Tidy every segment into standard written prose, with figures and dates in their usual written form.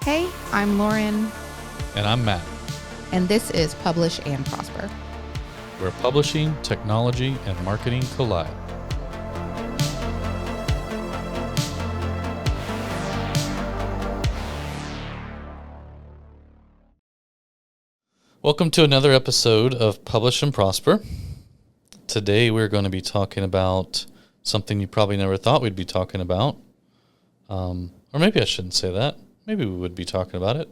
Hey, I'm Lauren. And I'm Matt. And this is Publish and Prosper, where publishing, technology, and marketing collide. Welcome to another episode of Publish and Prosper. Today we're going to be talking about something you probably never thought we'd be talking about. Or maybe I shouldn't say that. Maybe we would be talking about it.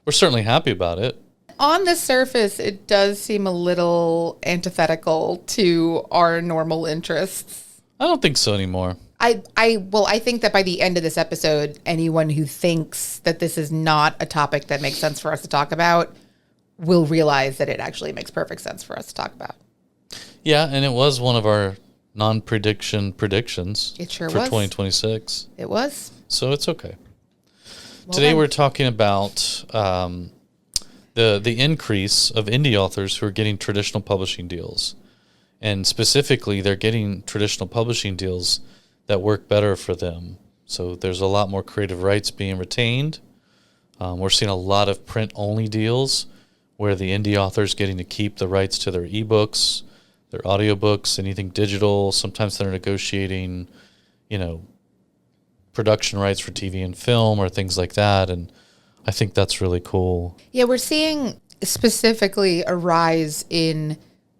We're certainly happy about it. On the surface, it does seem a little antithetical to our normal interests. I don't think so anymore. I think that by the end of this episode, anyone who thinks that this is not a topic that makes sense for us to talk about will realize that it actually makes perfect sense for us to talk about. Yeah, and it was one of our predictions. It sure for was. 2026. It was. So it's okay. Well, Today then. we're talking about the increase of indie authors who are getting traditional publishing deals. And specifically, they're getting traditional publishing deals that work better for them. So there's a lot more creative rights being retained. We're seeing a lot of print-only deals where the indie author is getting to keep the rights to their ebooks, their audiobooks, anything digital. Sometimes they're negotiating, production rights for TV and film or things like that. And I think that's really cool. Yeah, we're seeing specifically a rise in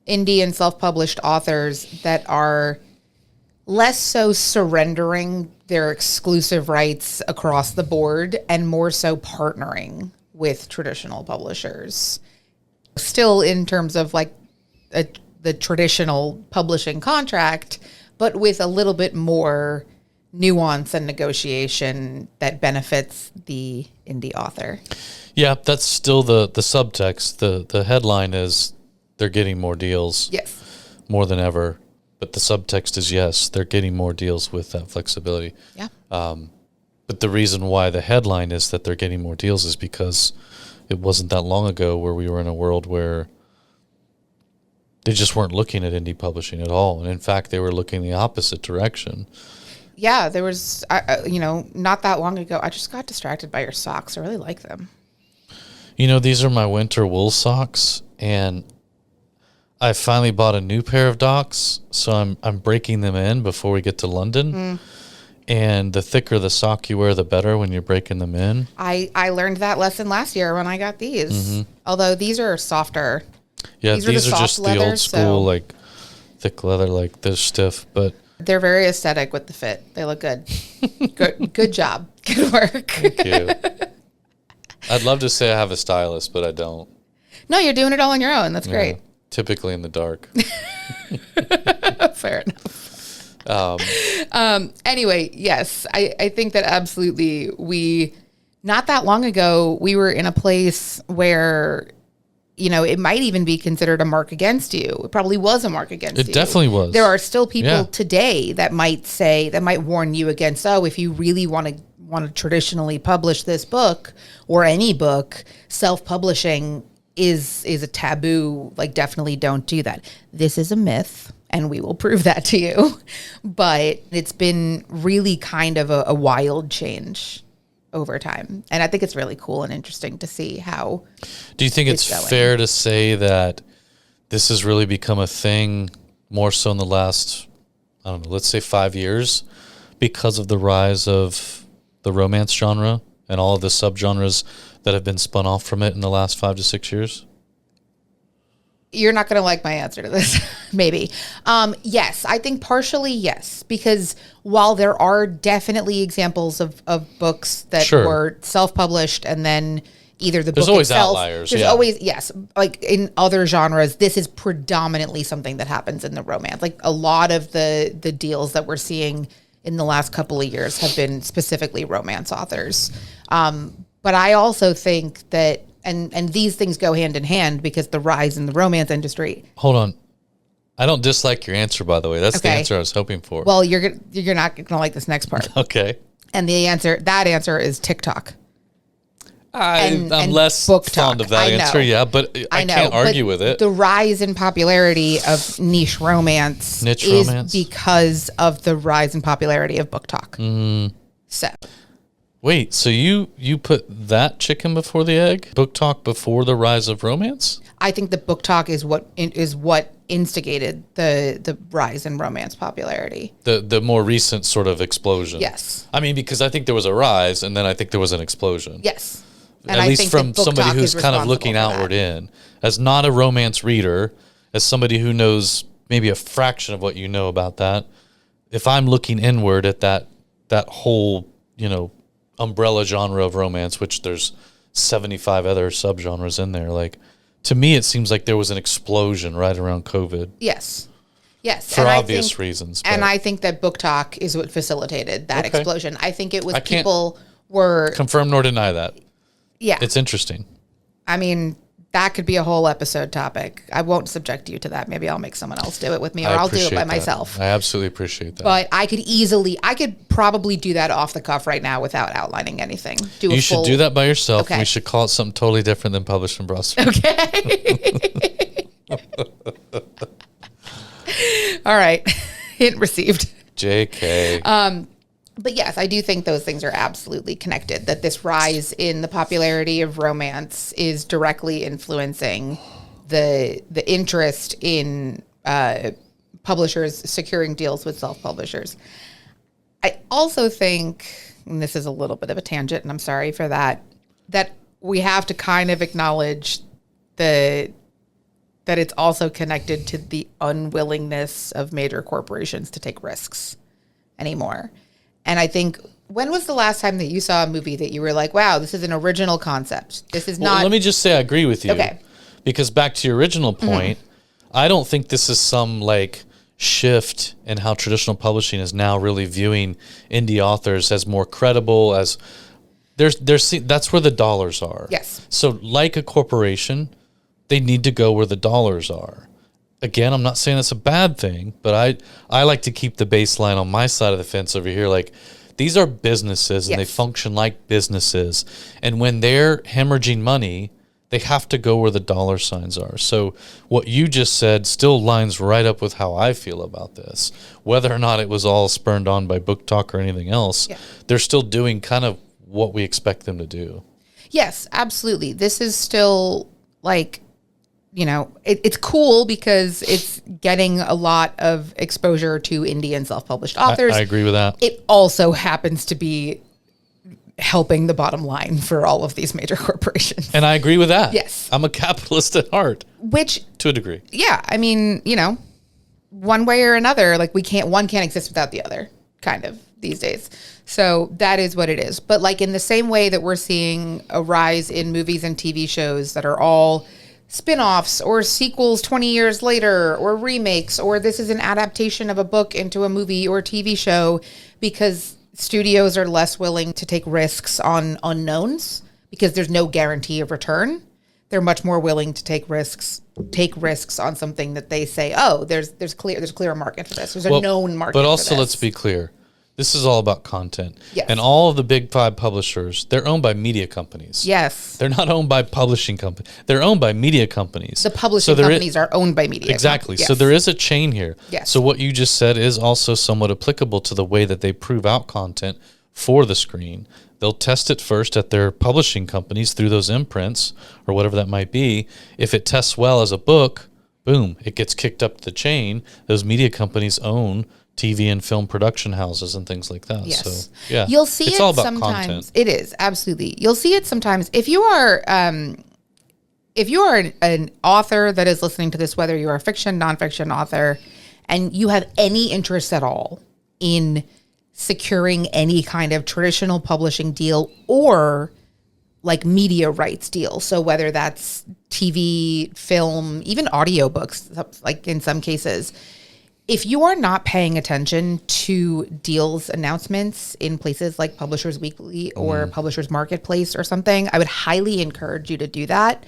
indie and self-published authors that are less so surrendering their exclusive rights across the board and more so partnering with traditional publishers. Still in terms of like the traditional publishing contract, but with a little bit more nuance and negotiation that benefits the indie author. Yeah, that's still the subtext. The headline is they're getting more deals. Yes. More than ever. But the subtext is yes, they're getting more deals with that flexibility. Yeah. But the reason why the headline is that they're getting more deals is because it wasn't that long ago where we were in a world where they just weren't looking at indie publishing at all. And in fact, they were looking the opposite direction. Yeah, there was, not that long ago, I just got distracted by your socks. I really like them. These are my winter wool socks, and I finally bought a new pair of docks, so I'm breaking them in before we get to London. And the thicker the sock you wear, the better when you're breaking them in. I learned that lesson last year when I got these. Mm-hmm. Although these are softer. Yeah, these are just leather, the old school, like thick leather, like they're stiff, but they're very aesthetic with the fit. They look good. Good job. Good work. Thank you. I'd love to say I have a stylist, but I don't. No, you're doing it all on your own. That's great. Typically in the dark. Fair enough. Anyway, yes, I think that absolutely not that long ago, we were in a place where, it might even be considered a mark against you. It probably was a mark against you. It definitely was. There are still people today that might warn you against, if you really want to traditionally publish this book or any book, self-publishing is a taboo. Like, definitely don't do that. This is a myth, and we will prove that to you. But it's been really kind of a wild change over time. And I think it's really cool and interesting to see how. Do you think it's fair to say that this has really become a thing more so in the last, let's say 5 years because of the rise of the romance genre and all of the subgenres that have been spun off from it in the last 5 to 6 years? You're not going to like my answer to this, maybe. Yes, I think partially yes, because while there are definitely examples of books that were self-published and then either the book itself. There's always outliers. There's always, yes. Like in other genres, this is predominantly something that happens in the romance. Like a lot of the deals that we're seeing in the last couple of years have been specifically romance authors. But I also think that And these things go hand in hand because the rise in the romance industry. Hold on. I don't dislike your answer, by the way. That's the answer I was hoping for. Well, you're not going to like this next part. Okay. And that answer is TikTok. I'm less fond of that answer, but I can't argue with it. The rise in popularity of niche romance is because of the rise in popularity of book talk. So Wait, so you put that chicken before the egg? Book Talk before the rise of romance? I think that Book Talk is what instigated the rise in romance popularity. The more recent sort of explosion. Yes. I mean, because I think there was a rise, and then I think there was an explosion. Yes. And At I least think from that Book somebody Talk who's is kind of responsible looking for outward that. in. As not a romance reader, as somebody who knows maybe a fraction of what you know about that, if I'm looking inward at that whole, umbrella genre of romance, which there's 75 other subgenres in there, like, to me, it seems like there was an explosion right around COVID. Yes. Yes. For And obvious reasons. And but I think that Book Talk is what facilitated that Okay. explosion. I think it was I can't people were, confirm nor deny that. yeah. It's interesting. I mean, that could be a whole episode topic. I won't subject you to that. Maybe I'll make someone else do it with me, or I'll do it appreciate by that. myself. I absolutely appreciate that. But I could probably do that off the cuff right now without outlining anything. You should do that by yourself. Okay. And we should call it something totally different than Published and Brussels. Okay. All right. Hint received. JK. But yes, I do think those things are absolutely connected, that this rise in the popularity of romance is directly influencing the interest in publishers securing deals with self-publishers. I also think, and this is a little bit of a tangent, and I'm sorry for that, that we have to kind of acknowledge that it's also connected to the unwillingness of major corporations to take risks anymore. And I think, when was the last time that you saw a movie that you were like, wow, this is an original concept? This is not... Let me just say I agree with you. Okay. Because back to your original point, I don't think this is some like shift in how traditional publishing is now really viewing indie authors as more credible, as that's where the dollars are. Yes. So like a corporation, they need to go where the dollars are. Again, I'm not saying that's a bad thing, but I like to keep the baseline on my side of the fence over here. Like, these are businesses and they Yes. function like businesses. And when they're hemorrhaging money, they have to go where the dollar signs are. So what you just said still lines right up with how I feel about this. Whether or not it was all spurned on by Book Talk or anything else, they're still doing kind of what we expect them to do. Yes, absolutely. This is still like, it's cool because it's getting a lot of exposure to indie and self-published authors. I agree with that. It also happens to be helping the bottom line for all of these major corporations. And I agree with that. Yes. I'm a capitalist at heart. Which, To a degree. yeah, I mean, one way or another, like one can't exist without the other, kind of, these days. So that is what it is. But like in the same way that we're seeing a rise in movies and TV shows that are all spin-offs or sequels 20 years later, or remakes, or this is an adaptation of a book into a movie or TV show, because studios are less willing to take risks on unknowns because there's no guarantee of return. They're much more willing to take risks on something that they say, oh, there's a clear market for this. There's a known market for this. But also, let's be clear. This is all about content. Yes. And all of the big five publishers, they're owned by media companies. Yes. They're not owned by publishing companies. They're owned by media companies. The publishing companies are owned by media. Exactly. Yes. So there is a chain here. Yes. So what you just said is also somewhat applicable to the way that they prove out content for the screen. They'll test it first at their publishing companies through those imprints or whatever that might be. If it tests well as a book, boom, it gets kicked up the chain. Those media companies own TV and film production houses and things like that. Yes. So, yeah. You'll see it's it all about sometimes. content. It is, absolutely. You'll see it sometimes. If you are an author that is listening to this, whether you're a fiction, nonfiction author, and you have any interest at all in securing any kind of traditional publishing deal or like media rights deal. So whether that's TV, film, even audiobooks, like in some cases, if you are not paying attention to deals announcements in places like Publishers Weekly or Publishers Marketplace or something, I would highly encourage you to do that,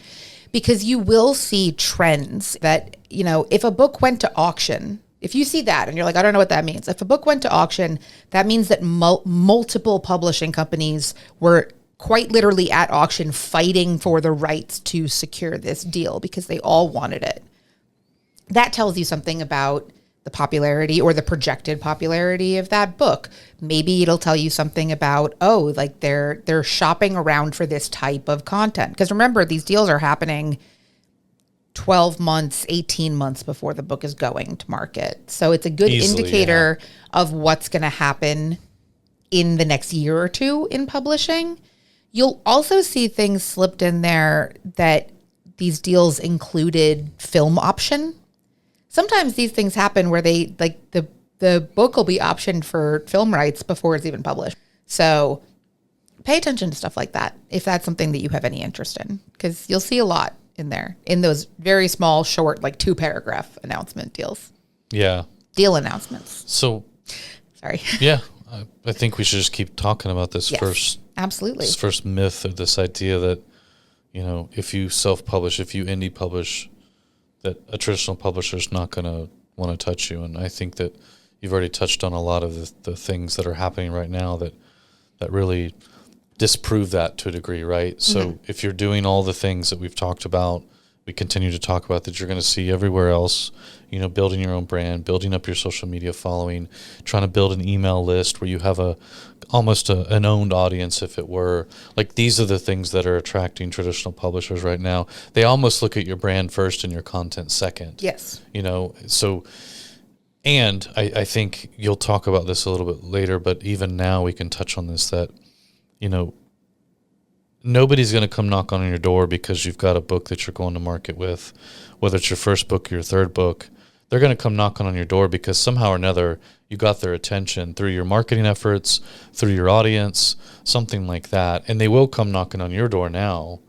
because you will see trends that, if a book went to auction, if you see that and you're like, I don't know what that means. If a book went to auction, that means that multiple publishing companies were quite literally at auction fighting for the rights to secure this deal because they all wanted it. That tells you something about the popularity or the projected popularity of that book. Maybe it'll tell you something about, oh, like they're shopping around for this type of content. Because remember, these deals are happening 12 months, 18 months before the book is going to market. So it's a good indicator of what's going to happen in the next year or two in publishing. You'll also see things slipped in there that these deals included film option. Sometimes these things happen where they like the book will be optioned for film rights before it's even published. So pay attention to stuff like that if that's something that you have any interest in, because you'll see a lot in there in those very small, short, like 2-paragraph announcement deals. Yeah. Deal announcements. So, sorry. Yeah. I think we should just keep talking about this absolutely. This first myth, or this idea that, you know, if you self-publish, if you indie publish, that a traditional publisher is not going to want to touch you. And I think that you've already touched on a lot of the things that are happening right now that really disprove that to a degree, right? So if you're doing all the things that we've talked about, we continue to talk about, that you're going to see everywhere else, you know, building your own brand, building up your social media following, trying to build an email list where you have almost an owned audience, if it were. Like, these are the things that are attracting traditional publishers right now. They almost look at your brand first and your content second. Yes. You know, so, and I think you'll talk about this a little bit later, but even now we can touch on this, that, you know, nobody's going to come knock on your door because you've got a book that you're going to market with, whether it's your first book or your third book. They're going to come knocking on your door because somehow or another you got their attention through your marketing efforts, through your audience, something like that. And they will come knocking on your door now.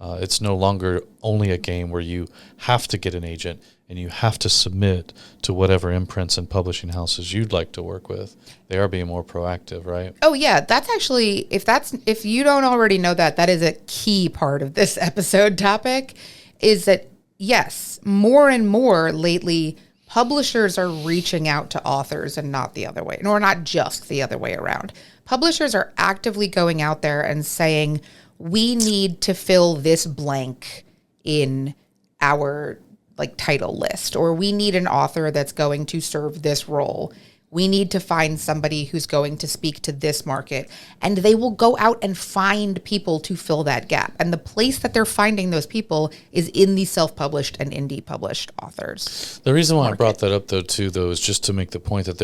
It's no longer only a game where you have to get an agent and you have to submit to whatever imprints and publishing houses you'd like to work with. They are being more proactive, right? Oh yeah, that's actually, if you don't already know that is a key part of this episode topic, is that yes, more and more lately, publishers are reaching out to authors and not the other way, or not just the other way around. Publishers are actively going out there and saying, we need to fill this blank in our like title list, or we need an author that's going to serve this role. We need to find somebody who's going to speak to this market, and they will go out and find people to fill that gap. And the place that they're finding those people is in the self-published and indie published authors. The reason why I brought that up though, is just to make the point that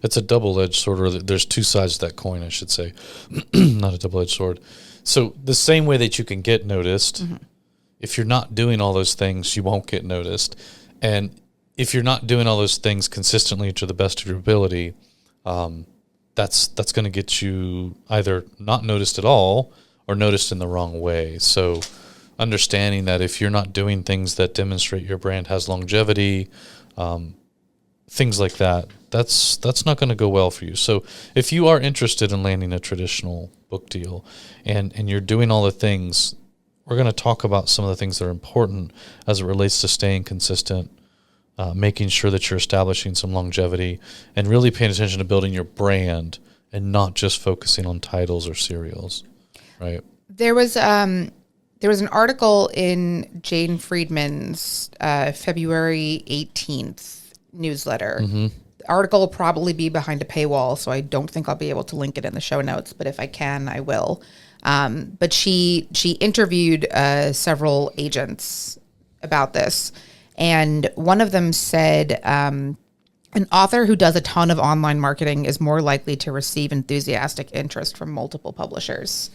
it's a double-edged sword, or there's two sides to that coin, I should say, not a double-edged sword. So the same way that you can get noticed, if you're not doing all those things, you won't get noticed. And if you're not doing all those things consistently to the best of your ability, that's going to get you either not noticed at all or noticed in the wrong way. So understanding that if you're not doing things that demonstrate your brand has longevity, things like that, that's not going to go well for you. So if you are interested in landing a traditional book deal and you're doing all the things, we're going to talk about some of the things that are important as it relates to staying consistent, making sure that you're establishing some longevity, and really paying attention to building your brand and not just focusing on titles or serials, right? There was an article in Jane Friedman's February 18th newsletter. The article will probably be behind a paywall, so I don't think I'll be able to link it in the show notes, but if I can, I will. But she interviewed several agents about this, and one of them said an author who does a ton of online marketing is more likely to receive enthusiastic interest from multiple publishers.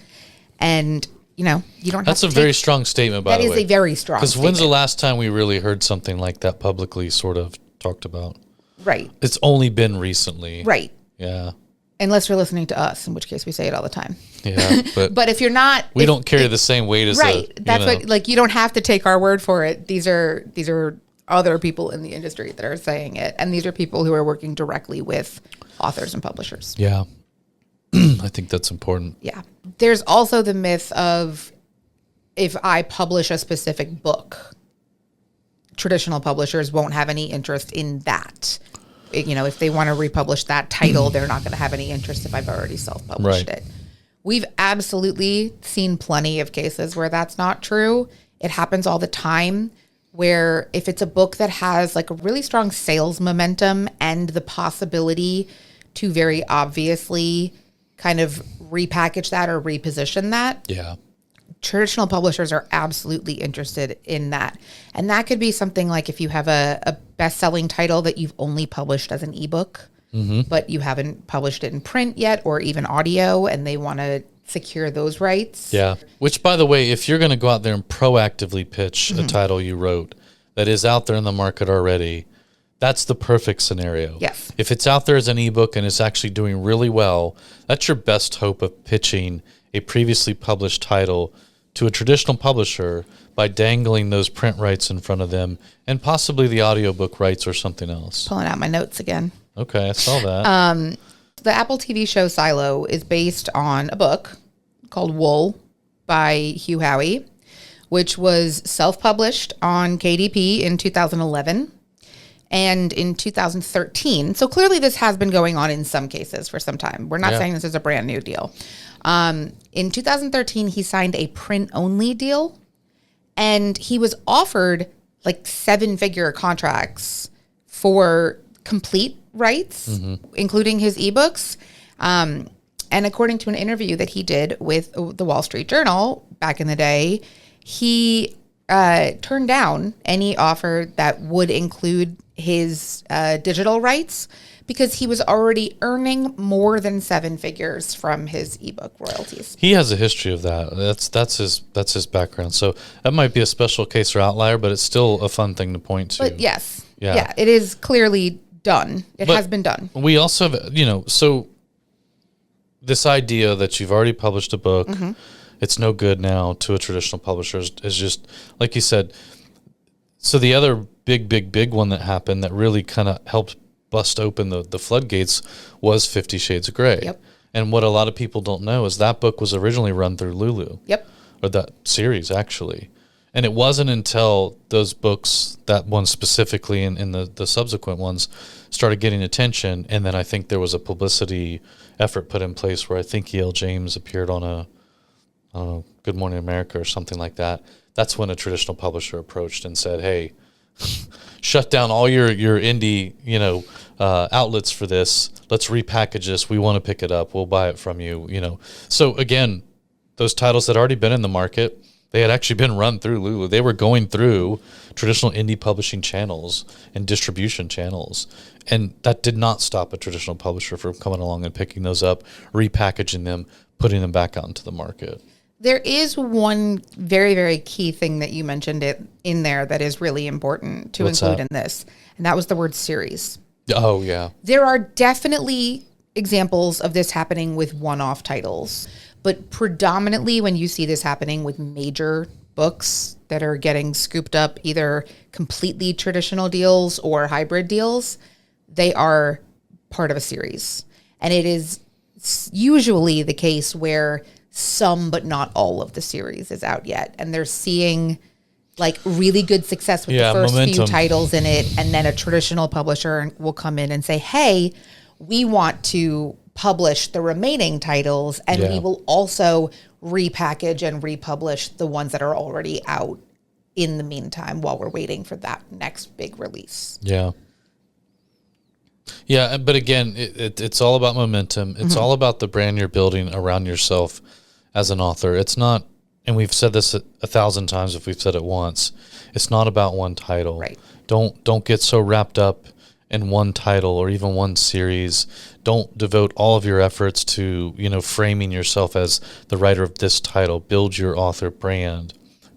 And you know, you don't have That's to a very strong statement, by the way. That is a very strong statement. Because when's the last time we really heard something like that publicly sort of talked about? Right. It's only been recently. Right. Yeah. Unless you're listening to us, in which case we say it all the time. Yeah, but if you're not, we don't carry the same weight as right. That's what, like, you don't have to take our word for it. These are other people in the industry that are saying it, and these are people who are working directly with authors and publishers. Yeah, I think that's important. Yeah, there's also the myth of if I publish a specific book, traditional publishers won't have any interest in that. You know, if they want to republish that title, they're not going to have any interest if I've already self-published it. We've absolutely seen plenty of cases where that's not true. It happens all the time. where if it's a book that has like a really strong sales momentum and the possibility to very obviously kind of repackage that or reposition that, Yeah. traditional publishers are absolutely interested in that. And that could be something like if you have a best-selling title that you've only published as an ebook, but you haven't published it in print yet or even audio, and they want to secure those rights. Yeah. Which, by the way, if you're going to go out there and proactively pitch a title you wrote that is out there in the market already, that's the perfect scenario. Yes. If it's out there as an ebook and it's actually doing really well, that's your best hope of pitching a previously published title to a traditional publisher by dangling those print rights in front of them and possibly the audiobook rights or something else. Pulling out my notes again. Okay, I saw that. The Apple TV show Silo is based on a book called Wool by Hugh Howey, which was self-published on KDP in 2011 and in 2013. So clearly this has been going on in some cases for some time. We're not saying this is a brand new deal. In 2013, he signed a print-only deal, and he was offered like 7-figure contracts for complete rights, including his ebooks. And according to an interview that he did with the Wall Street Journal back in the day, he turned down any offer that would include his digital rights because he was already earning more than 7 figures from his ebook royalties. He has a history of that. That's his background. So that might be a special case or outlier, but it's still a fun thing to point to. But yes, yeah, it is clearly done. It has been done. We also have, so this idea that you've already published a book, it's no good now to a traditional publisher is just, like you said. So the other big one that happened that really kind of helped bust open the floodgates was 50 Shades of Grey. Yep. And what a lot of people don't know is that book was originally run through Lulu. Yep. Or that series, actually. And it wasn't until those books, that one specifically and the subsequent ones, started getting attention. And then I think there was a publicity effort put in place where I think E.L. James appeared on I don't know, Good Morning America or something like that. That's when a traditional publisher approached and said, hey, shut down all your indie, outlets for this. Let's repackage this. We want to pick it up. We'll buy it from you, So again, those titles had already been in the market. They had actually been run through Lulu. They were going through traditional indie publishing channels and distribution channels. And that did not stop a traditional publisher from coming along and picking those up, repackaging them, putting them back out into the market. There is one very, very key thing that you mentioned in there that is really important to include in this, and that was the word series. Oh, yeah. There are definitely examples of this happening with one-off titles, but predominantly when you see this happening with major books that are getting scooped up, either completely traditional deals or hybrid deals, they are part of a series. And it is usually the case where some but not all of the series is out yet, and they're seeing like really good success with the first momentum. few titles in it, and then a traditional publisher will come in and say, hey, we want to publish the remaining titles, and we will also repackage and republish the ones that are already out in the meantime while we're waiting for that next big release. Yeah, but again, it's all about momentum. It's all about the brand you're building around yourself as an author. It's not, and we've said this 1,000 times if we've said it once, it's not about one title. Right. Don't get so wrapped up in one title or even one series. Don't devote all of your efforts to, framing yourself as the writer of this title. Build your author brand.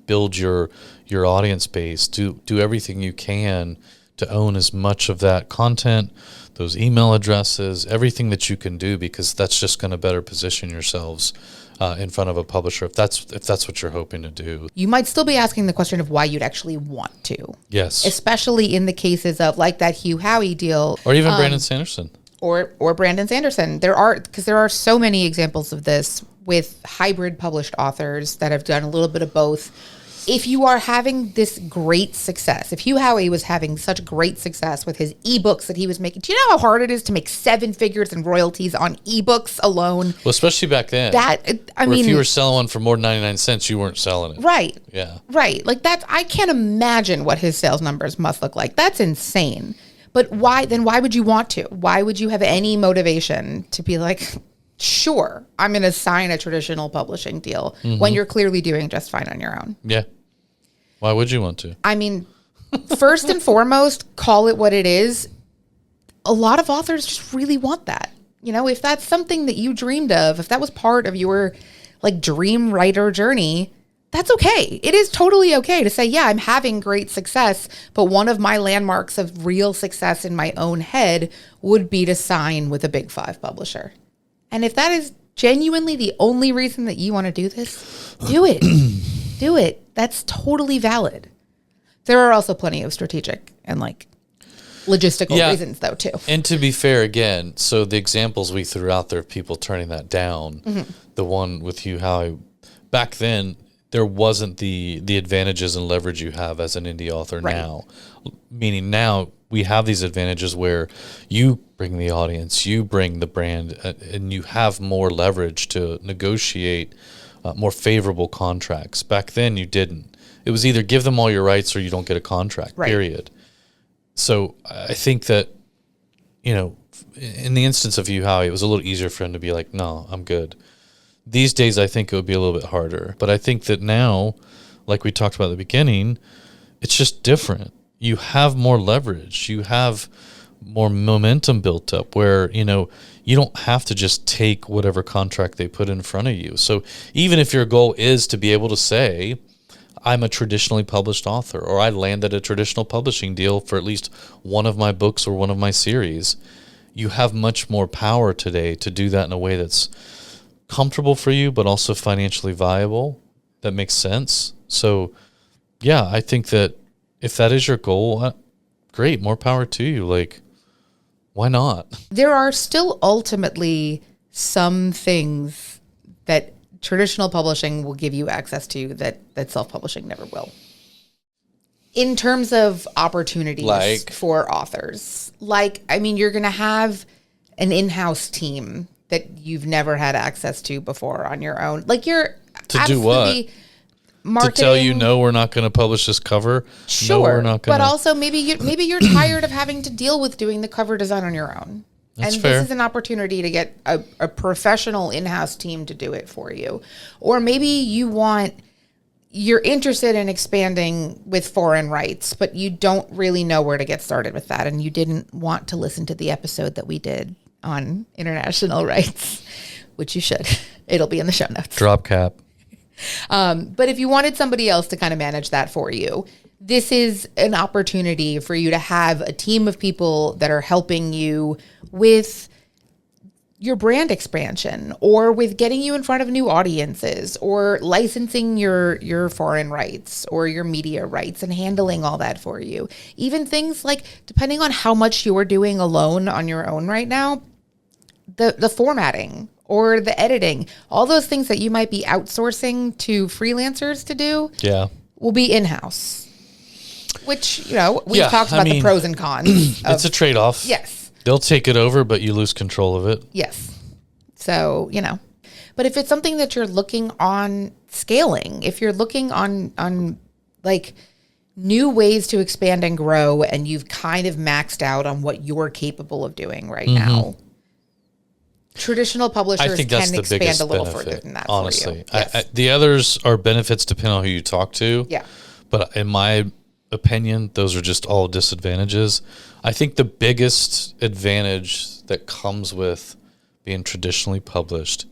Build your audience base. Do everything you can to own as much of that content, those email addresses, everything that you can do, because that's just going to better position yourselves in front of a publisher if that's what you're hoping to do. You might still be asking the question of why you'd actually want to. Yes. Especially in the cases of like that Hugh Howey deal. Or even Brandon Sanderson. Or Brandon Sanderson. There are so many examples of this with hybrid published authors that have done a little bit of both. if you are having this great success, if Hugh Howey was having such great success with his ebooks that he was making, do you know how hard it is to make 7 figures in royalties on ebooks alone? Well, especially back then. If you were selling one for more than 99 cents, you weren't selling it. Right. Yeah. Right. Like I can't imagine what his sales numbers must look like. That's insane. But why would you want to? Why would you have any motivation to be like, sure, I'm going to sign a traditional publishing deal when you're clearly doing just fine on your own? Yeah. Why would you want to? I mean, first and foremost, call it what it is. A lot of authors just really want that. You know, if that's something that you dreamed of, if that was part of your like dream writer journey, that's okay. It is totally okay to say, yeah, I'm having great success, but one of my landmarks of real success in my own head would be to sign with a Big 5 publisher. And if that is genuinely the only reason that you want to do this, do it. Do it. That's totally valid. There are also plenty of strategic and like logistical reasons though too. And to be fair, again, so the examples we threw out there of people turning that down, the one with you, how back then there wasn't the advantages and leverage you have as an indie author now. Meaning now we have these advantages where you bring the audience, you bring the brand, and you have more leverage to negotiate more favorable contracts. Back then you didn't. It was either give them all your rights or you don't get a contract, period. So I think that, you know, in the instance of Hugh Howey, it was a little easier for him to be like, no, I'm good. These days, I think it would be a little bit harder. But I think that now, like we talked about at the beginning, it's just different. You have more leverage. You have more momentum built up where, you know, you don't have to just take whatever contract they put in front of you. So even if your goal is to be able to say, I'm a traditionally published author, or I landed a traditional publishing deal for at least one of my books or one of my series, you have much more power today to do that in a way that's comfortable for you, but also financially viable. That makes sense. So, yeah, I think that if that is your goal, great, more power to you. Like, why not? There are still ultimately some things that traditional publishing will give you access to that self-publishing never will. In terms of opportunities for authors, you're going to have an in-house team that you've never had access to before on your own. Like you're to do what? Marketing. To tell you, no, we're not going to publish this cover. Sure, no, we're not going. But also maybe you're tired of having to deal with doing the cover design on your own. That's and fair. This is an opportunity to get a professional in-house team to do it for you. Or maybe you're interested in expanding with foreign rights, but you don't really know where to get started with that. And you didn't want to listen to the episode that we did on international rights, which you should. It'll be in the show notes. Drop cap. But if you wanted somebody else to kind of manage that for you, this is an opportunity for you to have a team of people that are helping you with your brand expansion or with getting you in front of new audiences or licensing your foreign rights or your media rights and handling all that for you. Even things like, depending on how much you're doing alone on your own right now, the formatting or the editing, all those things that you might be outsourcing to freelancers to do will be in-house. Which, we've talked about the pros and cons. It's a trade-off. Yes. They'll take it over, but you lose control of it. Yes. So, but if it's something that you're looking on scaling, if you're looking on like new ways to expand and grow, and you've kind of maxed out on what you're capable of doing right now, traditional publishers can expand a little further than that. Honestly, for you. Yes. The others are benefits depending on who you talk to. Yeah. But in my opinion, those are just all disadvantages. I think the biggest advantage that comes with being traditionally published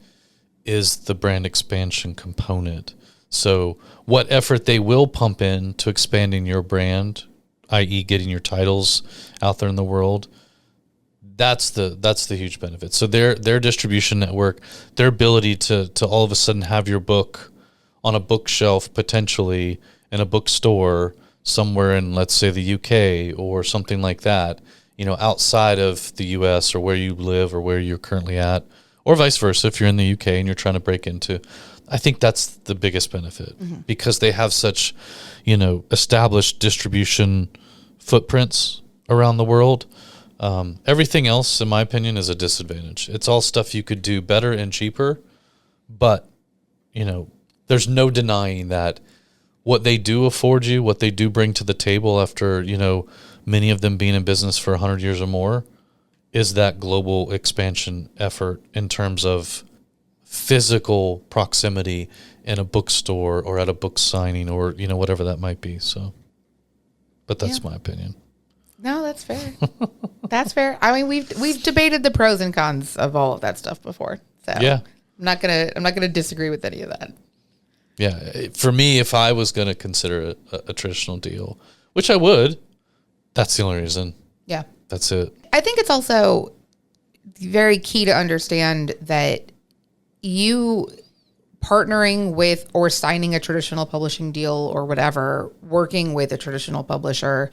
is the brand expansion component. So what effort they will pump in to expanding your brand, i.e. getting your titles out there in the world, that's the huge benefit. So their distribution network, their ability to all of a sudden have your book on a bookshelf potentially in a bookstore somewhere in, let's say, the UK or something like that, outside of the US or where you live or where you're currently at, or vice versa if you're in the UK and you're trying to break into. I think that's the biggest benefit because they have such, established distribution footprints around the world. Everything else, in my opinion, is a disadvantage. It's all stuff you could do better and cheaper, but, there's no denying that what they do afford you, what they do bring to the table after, many of them being in business for 100 years or more, is that global expansion effort in terms of physical proximity in a bookstore or at a book signing or, whatever that might be. So, but that's my opinion. No, that's fair. That's fair. I mean, we've debated the pros and cons of all of that stuff before. So yeah, I'm not gonna disagree with any of that. Yeah. For me, if I was going to consider a traditional deal, which I would, that's the only reason. Yeah. That's it. I think it's also very key to understand that you partnering with or signing a traditional publishing deal or whatever, working with a traditional publisher,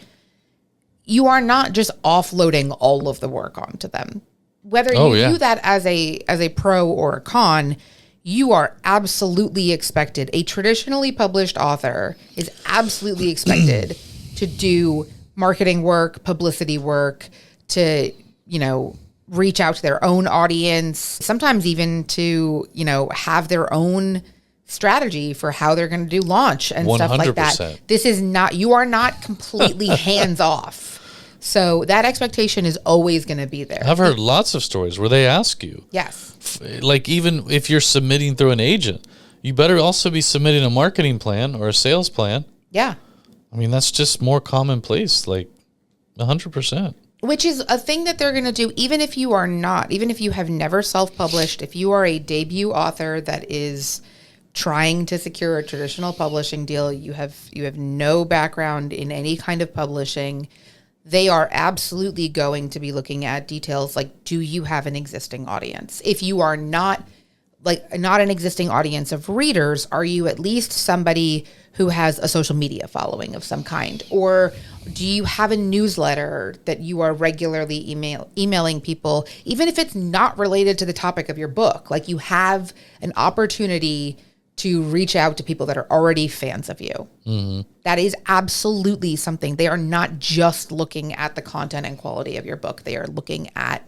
you are not just offloading all of the work onto them. Whether you view that as a pro or a con, you are absolutely expected. A traditionally published author is absolutely expected to do marketing work, publicity work, to, reach out to their own audience, sometimes even to, have their own strategy for how they're going to do launch and 100%. Stuff like that. This is not, you are not completely hands off. So that expectation is always going to be there. I've heard lots of stories where they ask you. Yes. Like even if you're submitting through an agent, you better also be submitting a marketing plan or a sales plan. Yeah. I mean, that's just more commonplace, like 100%. Which is a thing that they're going to do, even if you have never self-published, if you are a debut author that is trying to secure a traditional publishing deal, you have no background in any kind of publishing, they are absolutely going to be looking at details like, do you have an existing audience? If you are not an existing audience of readers, are you at least somebody who has a social media following of some kind? Or do you have a newsletter that you are regularly emailing people, even if it's not related to the topic of your book? Like, you have an opportunity to reach out to people that are already fans of you. Mm-hmm. That is absolutely something. They are not just looking at the content and quality of your book. They are looking at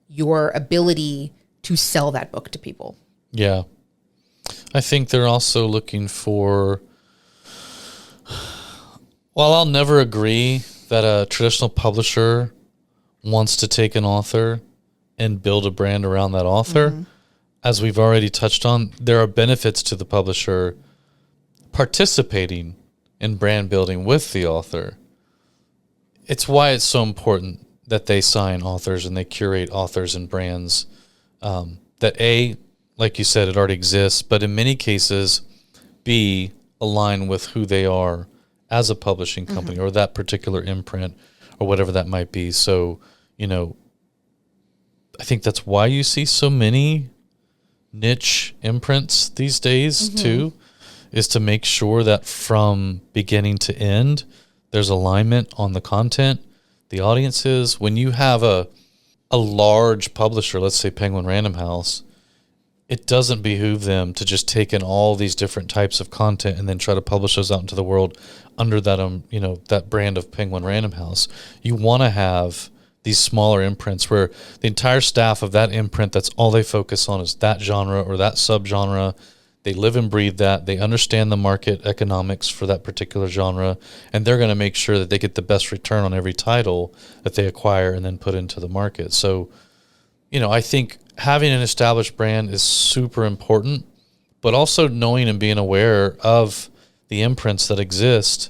your ability to sell that book to people. Yeah. I think they're also looking for, while I'll never agree that a traditional publisher wants to take an author and build a brand around that author, as we've already touched on, there are benefits to the publisher participating in brand building with the author. It's why it's so important that they sign authors and they curate authors and brands that like you said, it already exists, but in many cases, B, align with who they are as a publishing company or that particular imprint or whatever that might be. So, I think that's why you see so many niche imprints these days too, is to make sure that from beginning to end, there's alignment on the content, the audiences. When you have a large publisher, let's say Penguin Random House, it doesn't behoove them to just take in all these different types of content and then try to publish those out into the world under that that brand of Penguin Random House. You want to have these smaller imprints where the entire staff of that imprint, that's all they focus on is that genre or that subgenre. They live and breathe that. They understand the market economics for that particular genre, and they're going to make sure that they get the best return on every title that they acquire and then put into the market. So, I think having an established brand is super important, but also knowing and being aware of the imprints that exist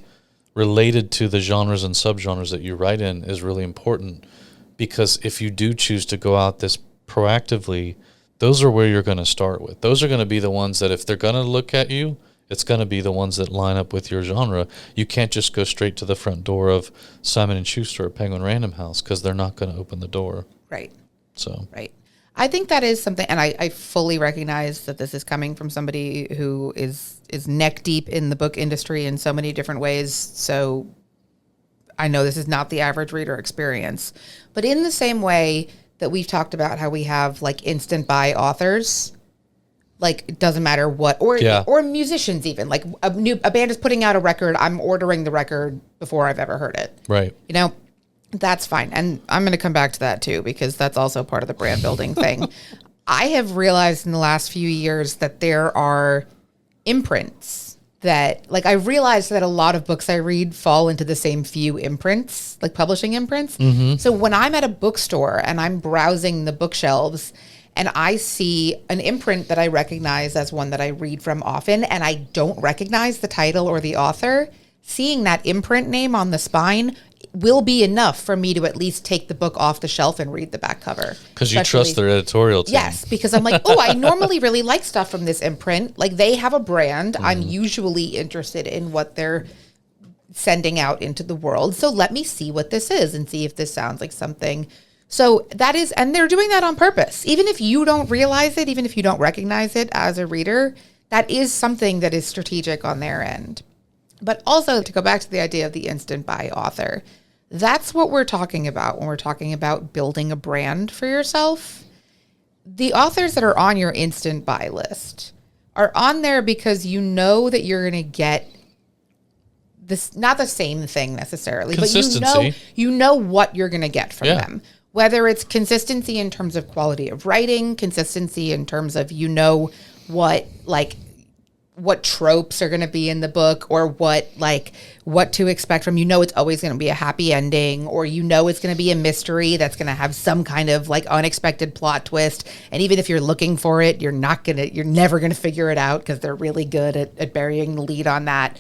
related to the genres and subgenres that you write in is really important, because if you do choose to go out this proactively, those are where you're going to start with. Those are going to be the ones that if they're going to look at you, it's going to be the ones that line up with your genre. You can't just go straight to the front door of Simon & Schuster or Penguin Random House, because they're not going to open the door. Right. So. Right. I think that is something, and I fully recognize that this is coming from somebody who is neck deep in the book industry in so many different ways. So I know this is not the average reader experience. But in the same way that we've talked about how we have like instant buy authors, Like, it doesn't matter what, or musicians even. Like, a band is putting out a record, I'm ordering the record before I've ever heard it. Right. You know, that's fine. And I'm going to come back to that too, because that's also part of the brand building thing. I have realized in the last few years that there are imprints that, like, I realized that a lot of books I read fall into the same few imprints, like publishing imprints. So when I'm at a bookstore and I'm browsing the bookshelves and I see an imprint that I recognize as one that I read from often, and I don't recognize the title or the author, seeing that imprint name on the spine will be enough for me to at least take the book off the shelf and read the back cover. Because you trust their editorial team. Yes, because I'm like, oh, I normally really like stuff from this imprint. Like, they have a brand. I'm usually interested in what they're sending out into the world. So let me see what this is and see if this sounds like something. So that is, and they're doing that on purpose. Even if you don't realize it, even if you don't recognize it as a reader, that is something that is strategic on their end. But also, to go back to the idea of the instant buy author, that's what we're talking about when we're talking about building a brand for yourself. The authors that are on your instant buy list are on there because you know that you're going to get this, not the same thing necessarily, but you know what you're going to get from them. Whether it's consistency in terms of quality of writing, consistency in terms of, you know, what tropes are going to be in the book, or what to expect from, you know, it's always going to be a happy ending, or, you know, it's going to be a mystery that's going to have some kind of like unexpected plot twist. And even if you're looking for it, you're never going to figure it out because they're really good at burying the lead on that.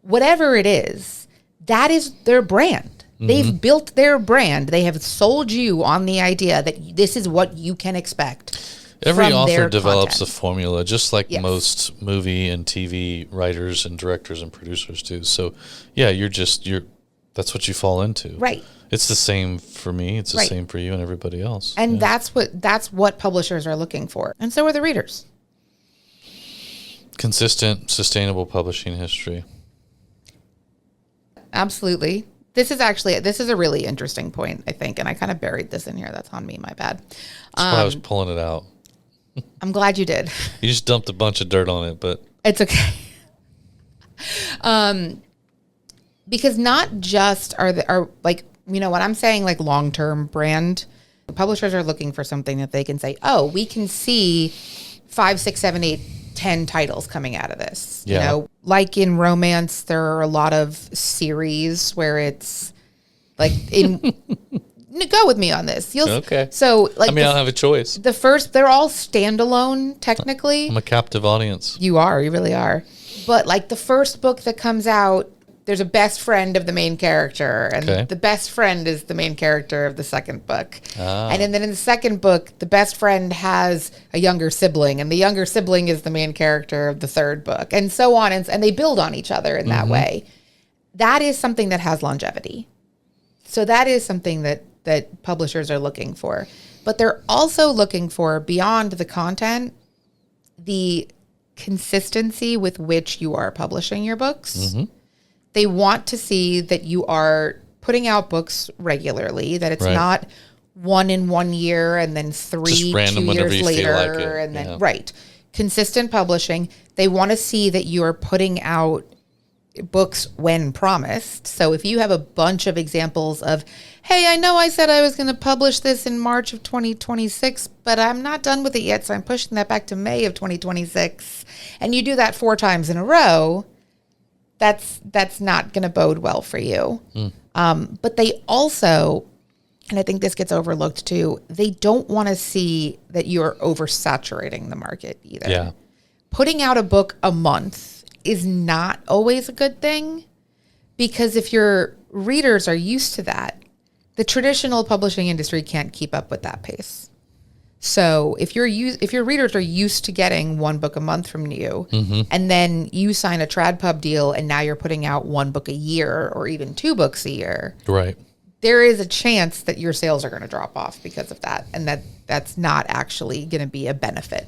Whatever it is, that is their brand. They've built their brand. They have sold you on the idea that this is what you can expect. Every author develops a formula, just like most movie and TV writers and directors and producers do. So, yeah, that's what you fall into. Right. It's the same for me. It's the same for you and everybody else. And that's what publishers are looking for. And so are the readers. Consistent, sustainable publishing history. Absolutely. This is a really interesting point, I think, and I kind of buried this in here. That's on me, my bad. That's why I was pulling it out. I'm glad you did. You just dumped a bunch of dirt on it, but it's okay. Because not just are like, you know, when I'm saying like long-term brand, publishers are looking for something that they can say, oh, we can see 5, 6, 7, 8, 10 titles coming out of this. You know, like in romance, there are a lot of series where it's like go with me on this. Okay. So, like, I don't have a choice. They're all standalone, technically. I'm a captive audience. You really are. But like the first book that comes out, there's a best friend of the main character, and the best friend is the main character of the second book. And then in the second book, the best friend has a younger sibling, and the younger sibling is the main character of the third book, and so on. And they build on each other in that way. That is something that has longevity. So that is something that publishers are looking for. But they're also looking for, beyond the content, the consistency with which you are publishing your books. They want to see that you are putting out books regularly, that it's not one in 1 year and then 3 2 years later. And then, consistent publishing. They want to see that you are putting out books when promised. So if you have a bunch of examples of, hey, I know I said I was going to publish this in March of 2026, but I'm not done with it yet, so I'm pushing that back to May of 2026. And you do that 4 times in a row, that's not going to bode well for you. But they also, and I think this gets overlooked too, they don't want to see that you're oversaturating the market either. Yeah. Putting out a book a month is not always a good thing, because if your readers are used to that, the traditional publishing industry can't keep up with that pace. So if your readers are used to getting 1 book a month from you, and then you sign a trad pub deal and now you're putting out 1 book a year or even 2 books a year, right, there is a chance that your sales are going to drop off because of that, and that's not actually going to be a benefit.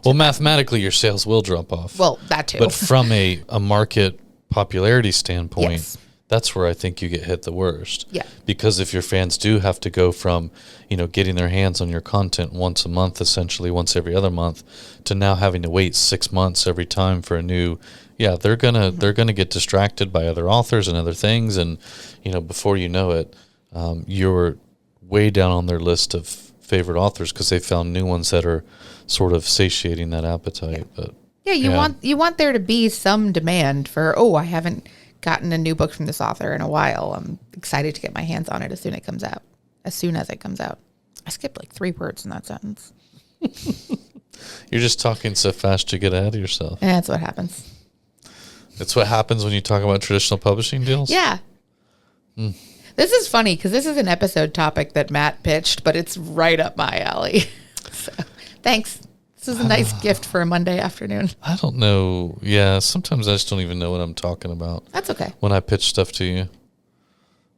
Well, mathematically, your sales will drop off. Well, that too. But from a market popularity standpoint, that's where I think you get hit the worst. Yeah. Because if your fans do have to go from, getting their hands on your content once a month, essentially once every other month, to now having to wait 6 months every time for a new, they're gonna get distracted by other authors and other things, and before you know it, you're way down on their list of favorite authors because they found new ones that are sort of satiating that appetite. But you want there to be some demand for, I haven't gotten a new book from this author in a while. I'm excited to get my hands on it as soon as it comes out. I skipped like 3 words in that sentence. You're just talking so fast you get ahead of yourself. And that's what happens. It's what happens when you talk about traditional publishing deals? Yeah. This is funny because this is an episode topic that Matt pitched, but it's right up my alley. So, thanks. This is a nice gift for a Monday afternoon. I don't know. Yeah, sometimes I just don't even know what I'm talking about. That's okay. When I pitch stuff to you.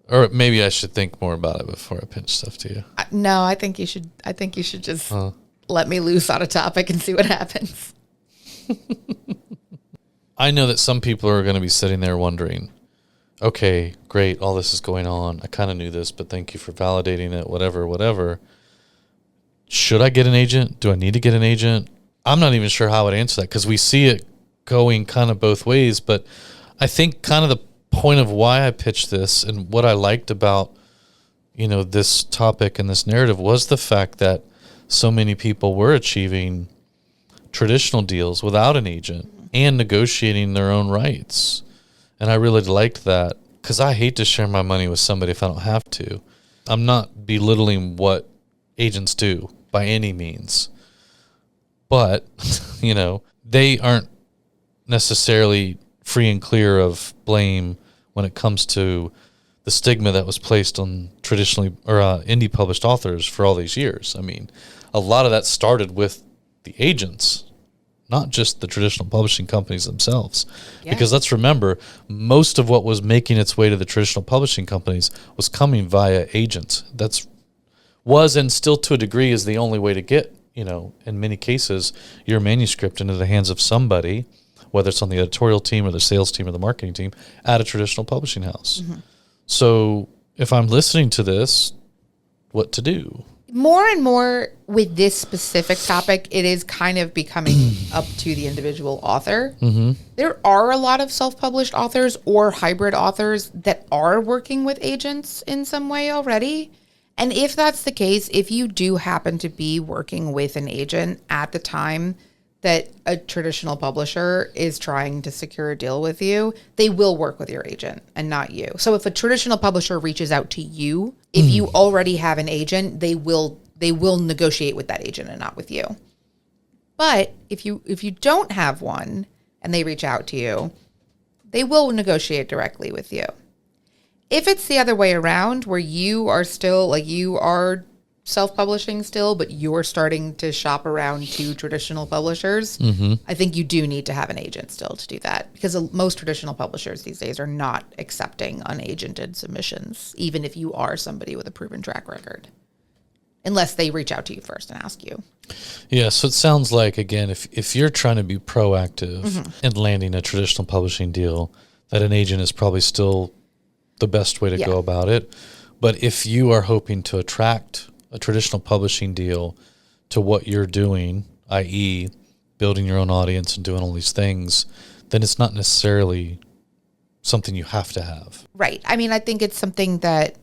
Or maybe I should think more about it before I pitch stuff to you. No, I think you should just let me loose on a topic and see what happens. I know that some people are going to be sitting there wondering, okay, great, all this is going on. I kind of knew this, but thank you for validating it, whatever. Should I get an agent? Do I need to get an agent? I'm not even sure how I would answer that because we see it going kind of both ways. But I think kind of the point of why I pitched this and what I liked about, this topic and this narrative was the fact that so many people were achieving traditional deals without an agent and negotiating their own rights. And I really liked that because I hate to share my money with somebody if I don't have to. I'm not belittling what agents do by any means, but they aren't necessarily free and clear of blame when it comes to the stigma that was placed on traditionally or indie published authors for all these years. I mean, a lot of that started with the agents, not just the traditional publishing companies themselves. Yeah. Because let's remember, most of what was making its way to the traditional publishing companies was coming via agents. Was and still to a degree is the only way to get, in many cases, your manuscript into the hands of somebody, whether it's on the editorial team or the sales team or the marketing team, at a traditional publishing house. Mm-hmm. So if I'm listening to this, what to do? More and more with this specific topic, it is kind of becoming up to the individual author. Mm-hmm. There are a lot of self-published authors or hybrid authors that are working with agents in some way already. And if that's the case, if you do happen to be working with an agent at the time that a traditional publisher is trying to secure a deal with you, they will work with your agent and not you. So if a traditional publisher reaches out to you, if you already have an agent, they will negotiate with that agent and not with you. But if you don't have one and they reach out to you, they will negotiate directly with you. If it's the other way around, where you are still, you are self-publishing still, but you're starting to shop around to traditional publishers, I think you do need to have an agent still to do that, because most traditional publishers these days are not accepting unagented submissions, even if you are somebody with a proven track record, unless they reach out to you first and ask you. Yeah, so it sounds like, again, if you're trying to be proactive in landing a traditional publishing deal, that an agent is probably still the best way to go about it. But if you are hoping to attract a traditional publishing deal to what you're doing, i.e. building your own audience and doing all these things, then it's not necessarily something you have to have. Right. I mean, I think it's something that,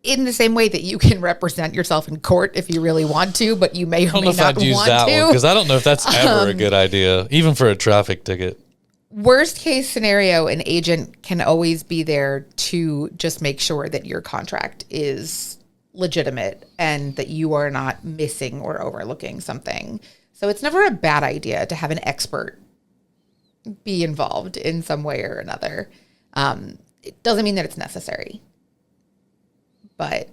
in the same way that you can represent yourself in court if you really want to, but you may or may not want to. I don't know if I'd use that one, because I don't know if that's ever a good idea, even for a traffic ticket. Worst case scenario, an agent can always be there to just make sure that your contract is legitimate and that you are not missing or overlooking something. So it's never a bad idea to have an expert be involved in some way or another. It doesn't mean that it's necessary. But,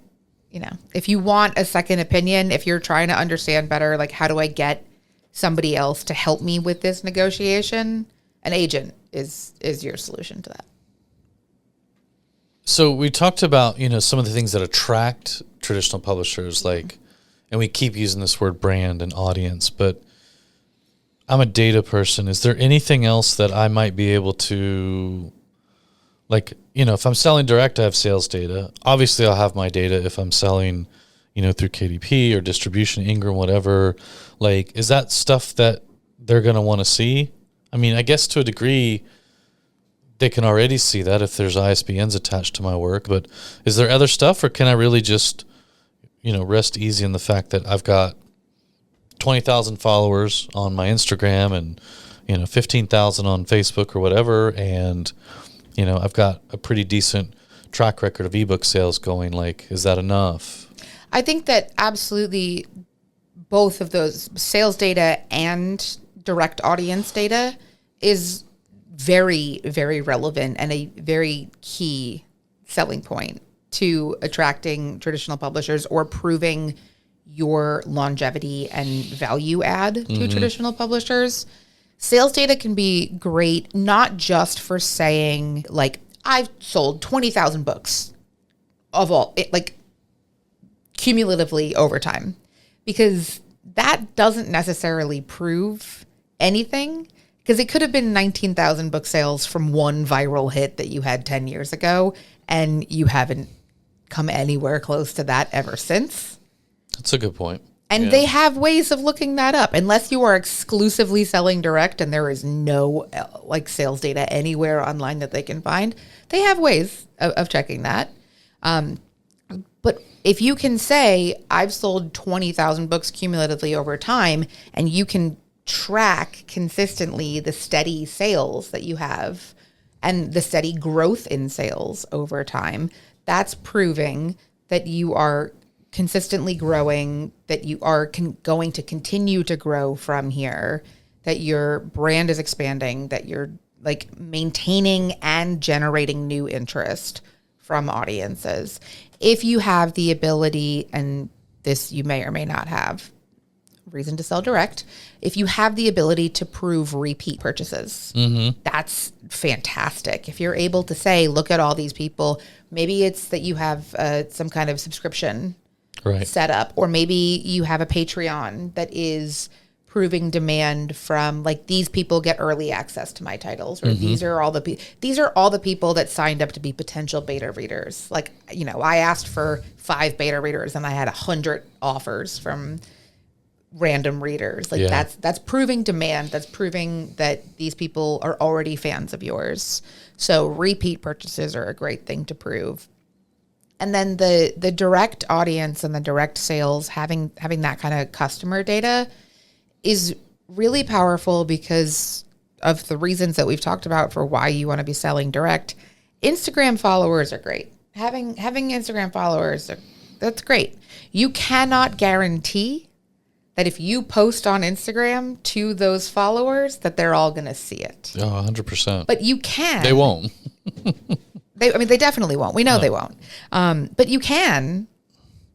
if you want a second opinion, if you're trying to understand better, how do I get somebody else to help me with this negotiation, an agent is your solution to that. So we talked about, some of the things that attract traditional publishers, and we keep using this word brand and audience, but I'm a data person. Is there anything else that I might be able to like, if I'm selling direct, I have sales data. Obviously, I'll have my data if I'm selling, through KDP or distribution, Ingram, whatever. Like, is that stuff that they're going to want to see? I mean, I guess to a degree, they can already see that if there's ISBNs attached to my work. But is there other stuff, or can I really just, rest easy in the fact that I've got 20,000 followers on my Instagram and, 15,000 on Facebook or whatever, and I've got a pretty decent track record of ebook sales going. Like, is that enough? I think that absolutely both of those, sales data and direct audience data, is very, very relevant and a very key selling point to attracting traditional publishers or proving your longevity and value add to traditional publishers. Sales data can be great, not just for saying, like, I've sold 20,000 books of like cumulatively over time, because that doesn't necessarily prove anything, because it could have been 19,000 book sales from one viral hit that you had 10 years ago, and you haven't come anywhere close to that ever since. That's a good point. And they have ways of looking that up, unless you are exclusively selling direct and there is no sales data anywhere online that they can find. They have ways of checking that. But if you can say, I've sold 20,000 books cumulatively over time, and you can track consistently the steady sales that you have and the steady growth in sales over time, that's proving that you are consistently growing, that you are going to continue to grow from here, that your brand is expanding, that you're maintaining and generating new interest from audiences. If you have the ability, and this you may or may not have reason to sell direct, if you have the ability to prove repeat purchases, that's fantastic. If you're able to say, look at all these people, maybe it's that you have some kind of subscription set up, or maybe you have a Patreon that is proving demand from, like, these people get early access to my titles, or these are all the people that signed up to be potential beta readers. Like, I asked for 5 beta readers and I had 100 offers from random readers. That's proving demand. That's proving that these people are already fans of yours. So repeat purchases are a great thing to prove. And then the direct audience and the direct sales, having that kind of customer data is really powerful because of the reasons that we've talked about for why you want to be selling direct. Instagram followers are great. Having Instagram followers, that's great. You cannot guarantee that if you post on Instagram to those followers that they're all going to see it. Oh, 100%. But you can. They won't. They definitely won't. We know they won't. But you can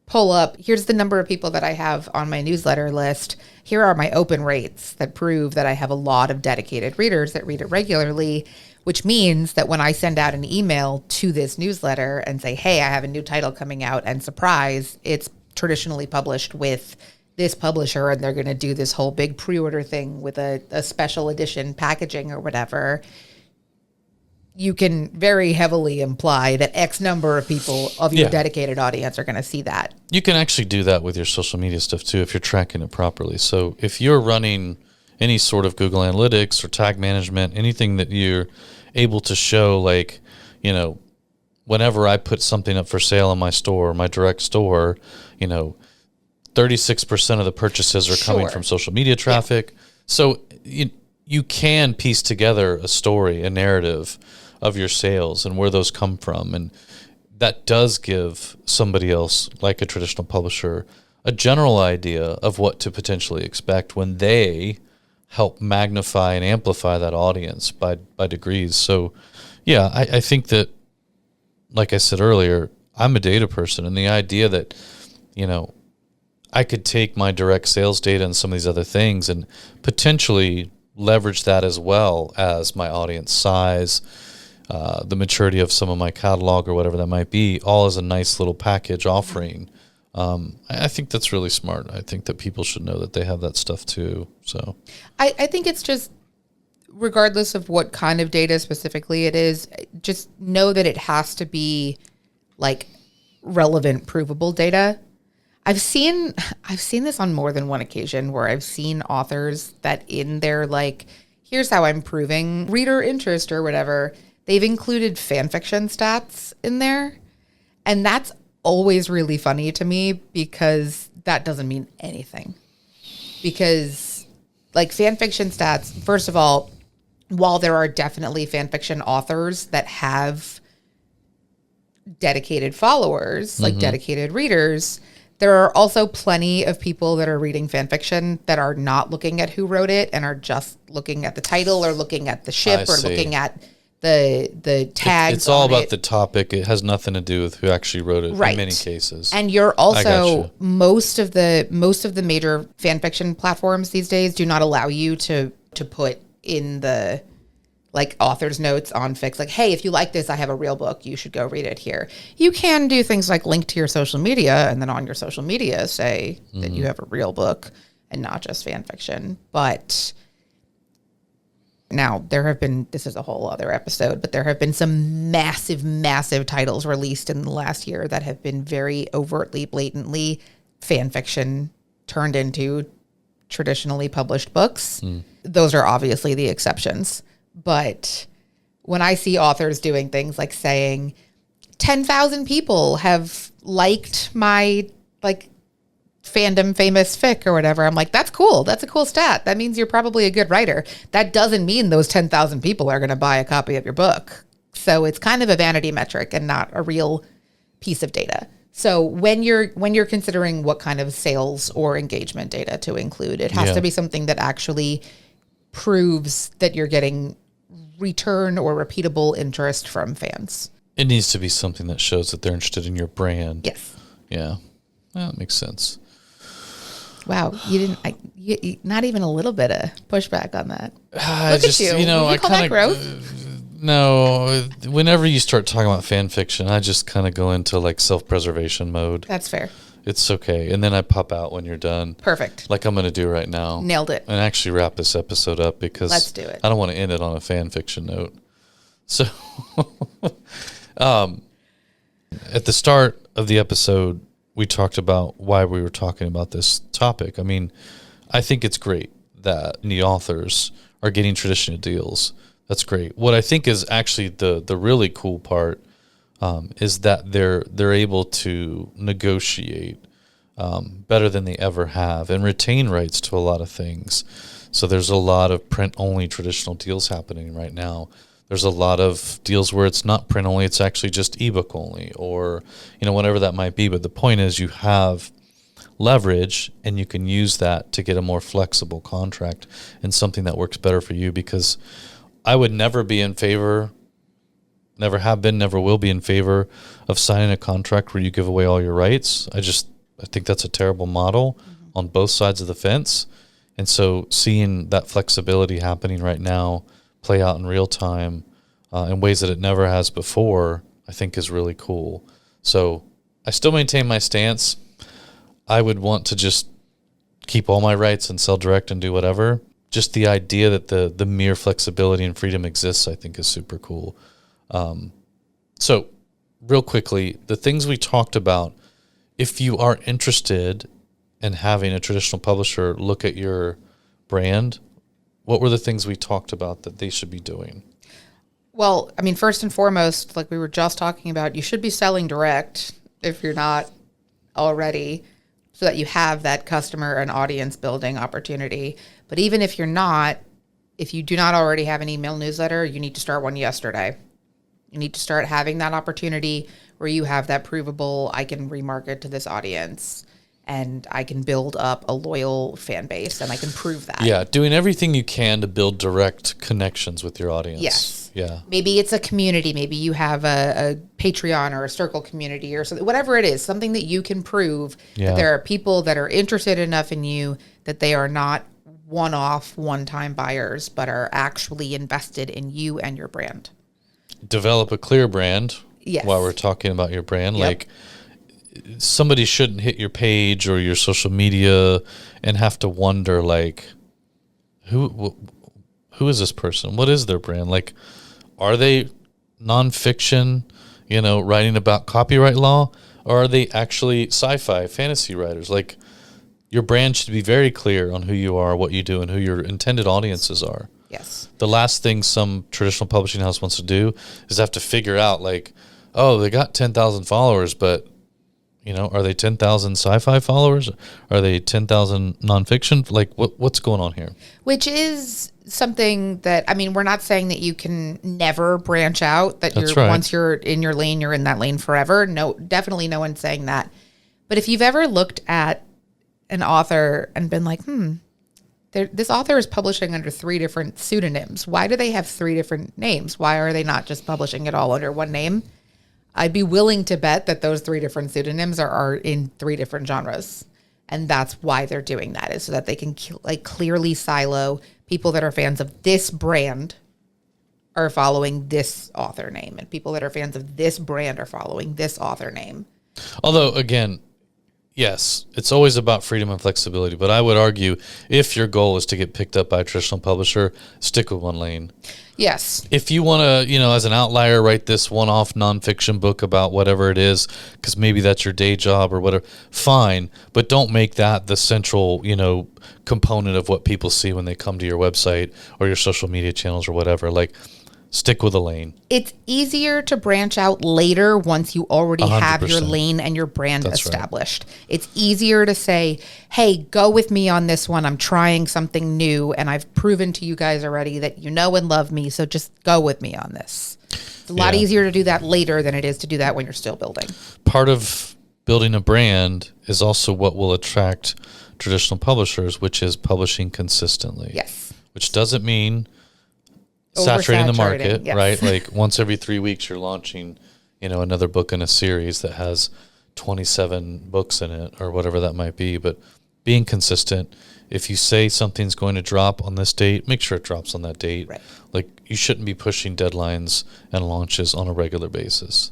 pull up, here's the number of people that I have on my newsletter list. Here are my open rates that prove that I have a lot of dedicated readers that read it regularly, which means that when I send out an email to this newsletter and say, hey, I have a new title coming out, and surprise, it's traditionally published with this publisher, and they're going to do this whole big pre-order thing with a special edition packaging or whatever, you can very heavily imply that X number of people of your dedicated audience are going to see that. You can actually do that with your social media stuff too, if you're tracking it properly. So if you're running any sort of Google Analytics or tag management, anything that you're able to show, like, whenever I put something up for sale in my store, my direct store, 36% of the purchases are coming from social media traffic. Yeah. So you can piece together a story, a narrative of your sales and where those come from. And that does give somebody else, like a traditional publisher, a general idea of what to potentially expect when they help magnify and amplify that audience by degrees. So, yeah, I think that, like I said earlier, I'm a data person, and the idea that, I could take my direct sales data and some of these other things and potentially leverage that as well as my audience size, the maturity of some of my catalog or whatever that might be, all as a nice little package offering. I think that's really smart. I think that people should know that they have that stuff too. So I think it's just regardless of what kind of data specifically it is, just know that it has to be like relevant, provable data. I've seen this on more than one occasion where I've seen authors that in their like, here's how I'm proving reader interest or whatever, they've included fan fiction stats in there. And that's always really funny to me because that doesn't mean anything. Because like fan fiction stats, first of all, while there are definitely fan fiction authors that have dedicated followers, like dedicated readers, there are also plenty of people that are reading fan fiction that are not looking at who wrote it and are just looking at the title or looking at the ship or looking at the tags. It's all about the topic. It has nothing to do with who actually wrote it in many cases. And you're also most of the major fan fiction platforms these days do not allow you to put in the like author's notes on Fix, like, hey, if you like this, I have a real book. You should go read it here. You can do things like link to your social media and then on your social media say that you have a real book and not just fan fiction. But now there have been, this is a whole other episode, but there have been some massive, massive titles released in the last year that have been very overtly, blatantly fan fiction turned into traditionally published books. Those are obviously the exceptions. But when I see authors doing things like saying 10,000 people have liked my like fandom famous fic or whatever, I'm like, that's cool. That's a cool stat. That means you're probably a good writer. That doesn't mean those 10,000 people are going to buy a copy of your book. So it's kind of a vanity metric and not a real piece of data. So when you're considering what kind of sales or engagement data to include, it has to be something that actually proves that you're getting return or repeatable interest from fans. It needs to be something that shows that they're interested in your brand. Yes. Yeah. That makes sense. Wow. You not even a little bit of pushback on that. Look at you. I call that growth? No, whenever you start talking about fan fiction, I just kind of go into like self-preservation mode. That's fair. It's okay. And then I pop out when you're done. Perfect. Like I'm going to do right now. Nailed it. And actually wrap this episode up because let's do it. I don't want to end it on a fan fiction note. So at the start of the episode, we talked about why we were talking about this topic. I mean, I think it's great that the authors are getting traditional deals. That's great. What I think is actually the really cool part is that they're able to negotiate better than they ever have and retain rights to a lot of things. So there's a lot of print-only traditional deals happening right now. There's a lot of deals where it's not print-only, it's actually just ebook only or, whatever that might be. But the point is you have leverage and you can use that to get a more flexible contract and something that works better for you, because I would never be in favor, never have been, never will be in favor of signing a contract where you give away all your rights. I think that's a terrible model on both sides of the fence. And so seeing that flexibility happening right now play out in real time in ways that it never has before, I think is really cool. So I still maintain my stance. I would want to just keep all my rights and sell direct and do whatever. Just the idea that the mere flexibility and freedom exists, I think is super cool. So real quickly, the things we talked about, if you are interested in having a traditional publisher look at your brand, what were the things we talked about that they should be doing? Well, I mean, first and foremost, like we were just talking about, you should be selling direct if you're not already, so that you have that customer and audience building opportunity. But even if you're not, if you do not already have an email newsletter, you need to start one yesterday. You need to start having that opportunity where you have that provable, I can remarket to this audience and I can build up a loyal fan base and I can prove that. Yeah, doing everything you can to build direct connections with your audience. Yes. Yeah. Maybe it's a community. Maybe you have a Patreon or a Circle community or something, whatever it is, something that you can prove that there are people that are interested enough in you that they are not one-off, one-time buyers, but are actually invested in you and your brand. Develop a clear brand. Yes. While we're talking about your brand, Yep. like somebody shouldn't hit your page or your social media and have to wonder like, who who is this person? What is their brand? Like, are they nonfiction, writing about copyright law, or are they actually sci-fi fantasy writers? Like, your brand should be very clear on who you are, what you do, and who your intended audiences are. Yes. The last thing some traditional publishing house wants to do is have to figure out, like, oh, they got 10,000 followers, but, are they 10,000 sci-fi followers? Are they 10,000 nonfiction? Like, what's going on here? Which is something that, we're not saying that you can never branch out, that That's right. Once you're in your lane, you're in that lane forever. No, definitely no one's saying that. But if you've ever looked at an author and been like, this author is publishing under 3 different pseudonyms. Why do they have 3 different names? Why are they not just publishing it all under one name? I'd be willing to bet that those 3 different pseudonyms are in 3 different genres. And that's why they're doing that, is so that they can clearly silo people that are fans of this brand are following this author name, and people that are fans of this brand are following this author name. Although, again, yes, it's always about freedom and flexibility, but I would argue if your goal is to get picked up by a traditional publisher, stick with one lane. Yes. If you want to, as an outlier, write this one-off nonfiction book about whatever it is, because maybe that's your day job or whatever, fine, but don't make that the central, component of what people see when they come to your website or your social media channels or whatever. Like, stick with a lane. It's easier to branch out later once you already 100%. have your lane and your brand That's established. Right. It's easier to say, hey, go with me on this one. I'm trying something new, and I've proven to you guys already that you know and love me, so just go with me on this. It's a lot easier to do that later than it is to do that when you're still building. Part of building a brand is also what will attract traditional publishers, which is publishing consistently. Yes. Which doesn't mean saturating the market, yes. Right? Like, once every 3 weeks you're launching, another book in a series that has 27 books in it or whatever that might be. But being consistent, if you say something's going to drop on this date, make sure it drops on that date. Right. Like, you shouldn't be pushing deadlines and launches on a regular basis.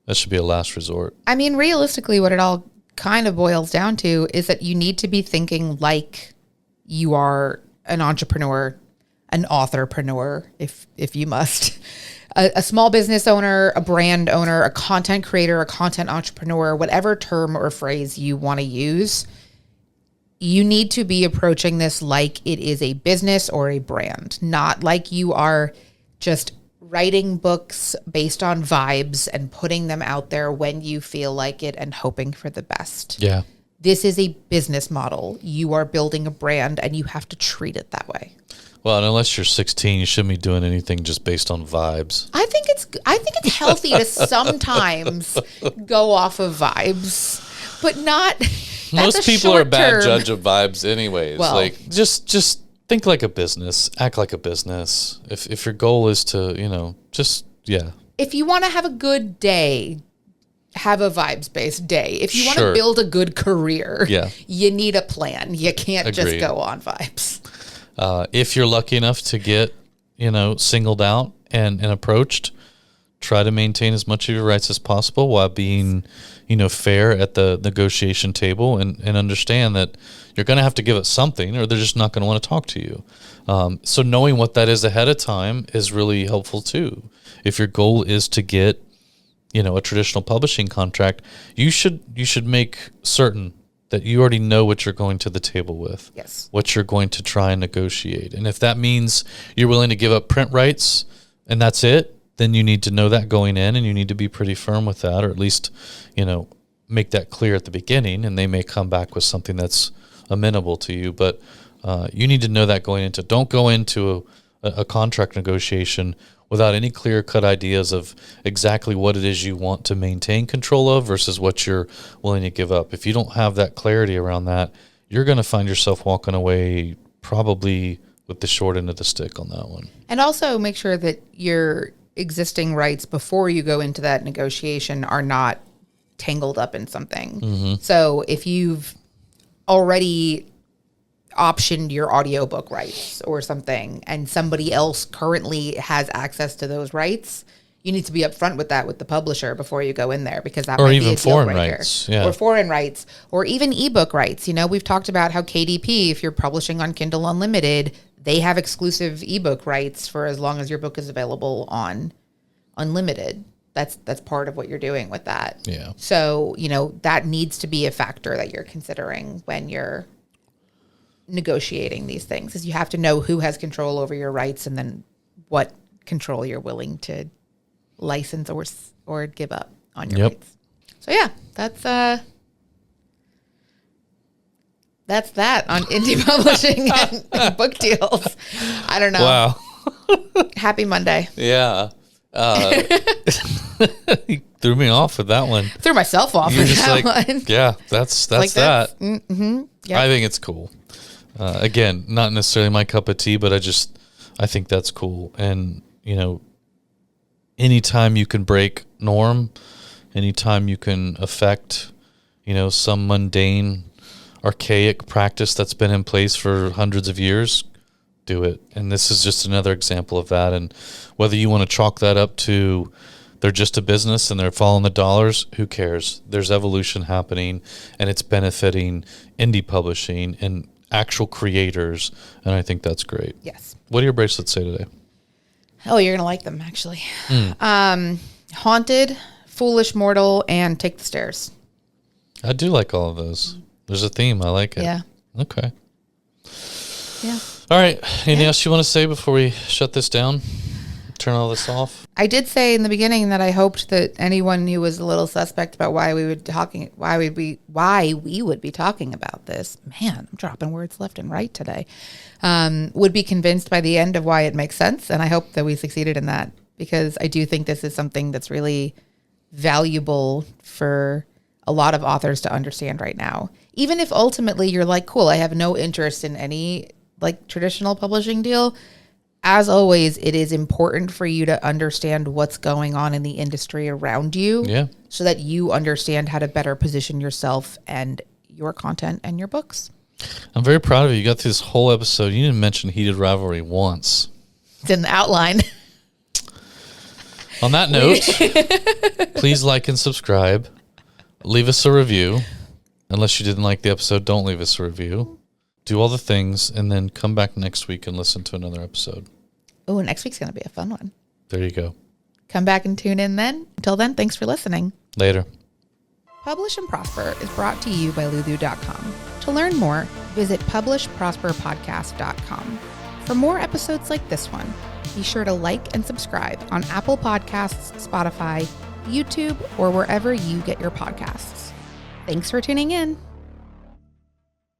That should be a last resort. Realistically, what it all kind of boils down to is that you need to be thinking like you are an entrepreneur, an authorpreneur, if you must, a small business owner, a brand owner, a content creator, a content entrepreneur, whatever term or phrase you want to use. You need to be approaching this like it is a business or a brand, not like you are just writing books based on vibes and putting them out there when you feel like it and hoping for the best. Yeah. This is a business model. You are building a brand, and you have to treat it that way. Well, and unless you're 16, you shouldn't be doing anything just based on vibes. I think it's healthy to sometimes go off of vibes, but not. Most people are a bad judge of vibes, anyways. Well, like, just think like a business, act like a business. If your goal is to, If you want to have a good day, have a vibes-based day. If you want to build a good career, you need a plan. You can't just go on vibes. If you're lucky enough to get, singled out and approached, try to maintain as much of your rights as possible while being, fair at the negotiation table, and understand that you're going to have to give it something, or they're just not going to want to talk to you. So knowing what that is ahead of time is really helpful too. If your goal is to get, a traditional publishing contract, you should make certain that you already know what you're going to the table with. Yes. What you're going to try and negotiate. And if that means you're willing to give up print rights and that's it, then you need to know that going in, and you need to be pretty firm with that, or at least, make that clear at the beginning, and they may come back with something that's amenable to you. But you need to know that going into. Don't go into a contract negotiation without any clear-cut ideas of exactly what it is you want to maintain control of versus what you're willing to give up. If you don't have that clarity around that, you're going to find yourself walking away probably with the short end of the stick on that one. And also make sure that your existing rights before you go into that negotiation are not tangled up in something. Mm-hmm. So if you've already optioned your audiobook rights or something, and somebody else currently has access to those rights, you need to be upfront with that with the publisher before you go in there, because that might be a deal breaker. Or even foreign rights. Yeah. Or foreign rights, or even ebook rights. We've talked about how KDP, if you're publishing on Kindle Unlimited, they have exclusive ebook rights for as long as your book is available on Unlimited. That's part of what you're doing with that. Yeah. So, that needs to be a factor that you're considering when you're negotiating these things, is you have to know who has control over your rights and then what control you're willing to license or give up on your rights. So yeah, that's that on indie publishing and book deals. I don't know. Wow. Happy Monday. Yeah. You threw me off with that one. Threw myself off with that one. Yeah, that's that. Mm-hmm. Yep. I think it's cool. Again, not necessarily my cup of tea, but I think that's cool. And, anytime you can break norm, anytime you can affect, some mundane, archaic practice that's been in place for hundreds of years, do it. And this is just another example of that. And whether you want to chalk that up to they're just a business and they're following the dollars, who cares? There's evolution happening, and it's benefiting indie publishing and actual creators, and I think that's great. Yes. What do your bracelets say today? Oh, you're gonna like them, actually. Haunted, Foolish Mortal, and Take the Stairs. I do like all of those. There's a theme. I like it. Yeah. Okay. Yeah. All right. Anything else you want to say before we shut this down? Turn all this off? I did say in the beginning that I hoped that anyone who was a little suspect about why we would be talking about this, man, I'm dropping words left and right today, would be convinced by the end of why it makes sense. And I hope that we succeeded in that, because I do think this is something that's really valuable for a lot of authors to understand right now. Even if ultimately you're like, cool, I have no interest in any traditional publishing deal. As always, it is important for you to understand what's going on in the industry around you, so that you understand how to better position yourself and your content and your books. I'm very proud of you. You got through this whole episode. You didn't mention Heated Rivalry once. It's in the outline. On that note, please like and subscribe. Leave us a review. Unless you didn't like the episode, don't leave us a review. Do all the things, and then come back next week and listen to another episode. Oh, next week's going to be a fun one. There you go. Come back and tune in then. Until then, thanks for listening. Later. Publish and Prosper is brought to you by Lulu.com. To learn more, visit publishprosperpodcast.com. For more episodes like this one, be sure to like and subscribe on Apple Podcasts, Spotify, YouTube, or wherever you get your podcasts. Thanks for tuning in.